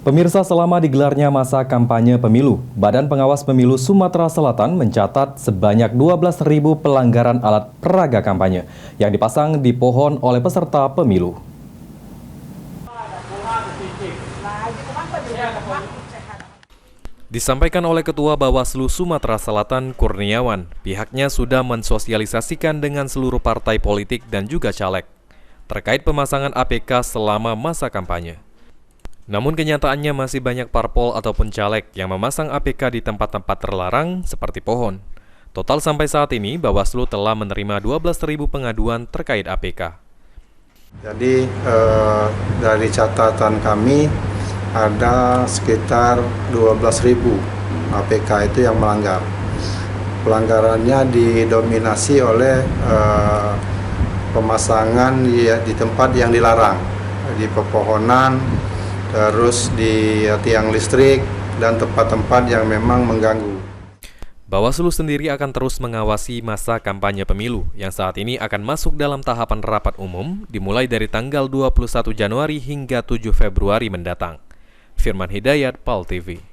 Pemirsa, selama digelarnya masa kampanye pemilu, Badan Pengawas Pemilu Sumatera Selatan mencatat sebanyak 12.000 pelanggaran alat peraga kampanye yang dipasang di pohon oleh peserta pemilu. Disampaikan oleh Ketua Bawaslu Sumatera Selatan, Kurniawan, pihaknya sudah mensosialisasikan dengan seluruh partai politik dan juga caleg terkait pemasangan APK selama masa kampanye. Namun kenyataannya masih banyak parpol ataupun caleg yang memasang APK di tempat-tempat terlarang seperti pohon. Total sampai saat ini, Bawaslu telah menerima 12.000 pengaduan terkait APK. Jadi dari catatan kami ada sekitar 12.000 APK itu yang melanggar. Pelanggarannya didominasi oleh pemasangan di tempat yang dilarang, di pepohonan, terus di tiang listrik, dan tempat-tempat yang memang mengganggu. Bawaslu sendiri akan terus mengawasi masa kampanye pemilu yang saat ini akan masuk dalam tahapan rapat umum dimulai dari tanggal 21 Januari hingga 7 Februari mendatang. Firman Hidayat, PAL TV.